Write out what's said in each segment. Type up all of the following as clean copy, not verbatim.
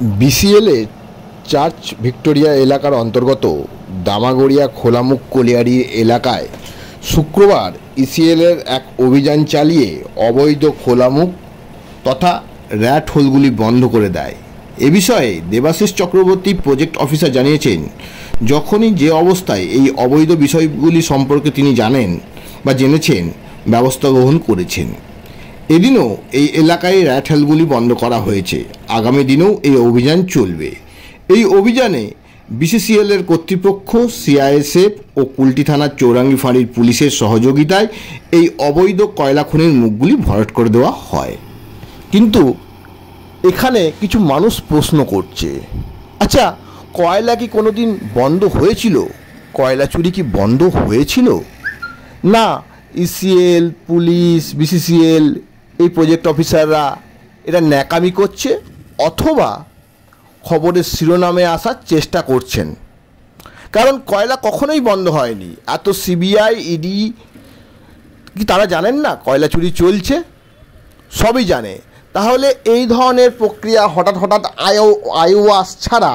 বিসিএলে church Victoria এলাকার অন্তর্গত দামাগড়িয়া খোলামুখ colliery এলাকায় শুক্রবার ইসিএলের এক অভিযান চালিয়ে অবৈধ খোলামুখ তথা র্যাট হোলগুলি বন্ধ করে দেয়। এ বিষয়ে দেবাশিস চক্রবর্তী প্রজেক্ট অফিসার জানিয়েছেন, যখনই যে অবস্থায় এই অবৈধ বিষয়গুলি সম্পর্কে তিনি জানেন বা জেনেছেন ব্যবস্থা গ্রহণ করেছেন। এদিনও এই এলাকায় র্যাট হোলগুলি বন্ধ করা হয়েছে। আগামী দিনেও এই অভিযান চলবে। এই অভিযানে বিসিসিএলের কর্তৃপক্ষ, সিআইএসএফ ও কুলটি থানার চৌরাঙ্গি ফাঁড়ির পুলিশের সহযোগিতায় এই অবৈধ কয়লা খনির মুখগুলি ভরাট করে দেওয়া হয়। কিন্তু এখানে কিছু মানুষ প্রশ্ন করছে, আচ্ছা, কয়লা কি কোনোদিন বন্ধ হয়েছিল? কয়লা চুরি কি বন্ধ হয়েছিল? না ইসিএল, পুলিশ, বিসিসিএল, এই প্রজেক্ট অফিসাররা এটা ন্যাকামি করছে অথবা খবরের শিরোনামে আসার চেষ্টা করছেন। কারণ কয়লা কখনোই বন্ধ হয়নি। এত সিবিআই, ইডি কি তারা জানেন না কয়লা চুরি চলছে? সবই জানে। তাহলে এই ধরনের প্রক্রিয়া হঠাৎ হঠাৎ আইওয়াস ছাড়া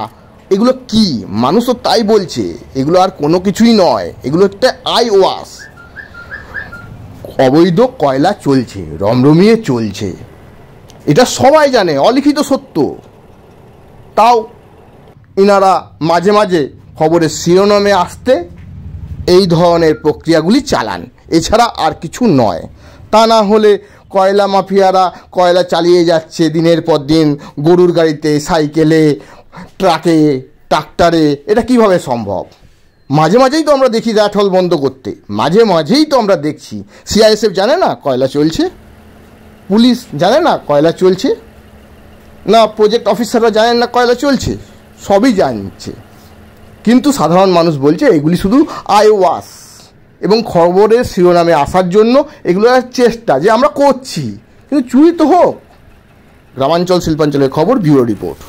এগুলো কি? মানুষ তো তাই বলছে, এগুলো আর কোনো কিছুই নয়, এগুলো একটা আইওয়াস। অবৈধ কয়লা চলছে, রমরমিয়ে চলছে, এটা সবাই জানে, অলিখিত সত্য। তাও ইনারা মাঝে মাঝে খবরের শিরোনামে আসতে এই ধরনের প্রক্রিয়াগুলি চালান, এছাড়া আর কিছু নয়। তা না হলে কয়লা মাফিয়ারা কয়লা চালিয়ে যাচ্ছে দিনের পর দিন, গরুর গাড়িতে, সাইকেলে, ট্রাকে, ট্রাক্টরে। এটা কিভাবে সম্ভব? মাঝে মাঝেই তো আমরা দেখি র্যাট হোল বন্ধ করতে, মাঝে মাঝেই তো আমরা দেখছি। সিআইএসএফ জানে না কয়লা চলছে? পুলিশ জানে না কয়লা চলছে? না প্রজেক্ট অফিসাররা জানেন না কয়লা চলছে? সবই জানছে। কিন্তু সাধারণ মানুষ বলছে এগুলি শুধু আইওয়াস এবং খবরের শিরোনামে আসার জন্য এগুলো চেষ্টা যে আমরা করছি, কিন্তু চুরি তো হোক। গ্রামাঞ্চল শিল্পাঞ্চলের খবর, ব্যুরো রিপোর্ট।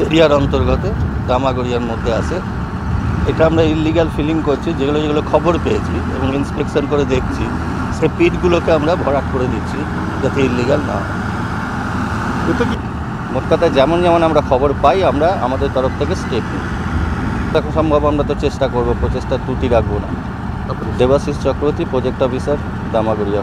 এরিয়ার অন্তর্গত দামাগড়িয়ার মধ্যে আছে। এটা আমরা ইললিগাল ফিলিং করছি, যেগুলো যেগুলো খবর পেয়েছি এবং ইন্সপেকশন করে দেখছি, সে পিটগুলোকে আমরা ভরাট করে দিচ্ছি যাতে ইললিগাল না হয়। মোট কথা যেমন যেমন আমরা খবর পাই আমরা আমাদের তরফ থেকে স্টেপ নিই। যখন সম্ভব আমরা তো চেষ্টা করবো, প্রচেষ্টা ত্রুটি রাখবো না। Debashish Chakraborty, project officer, দামাগড়িয়া।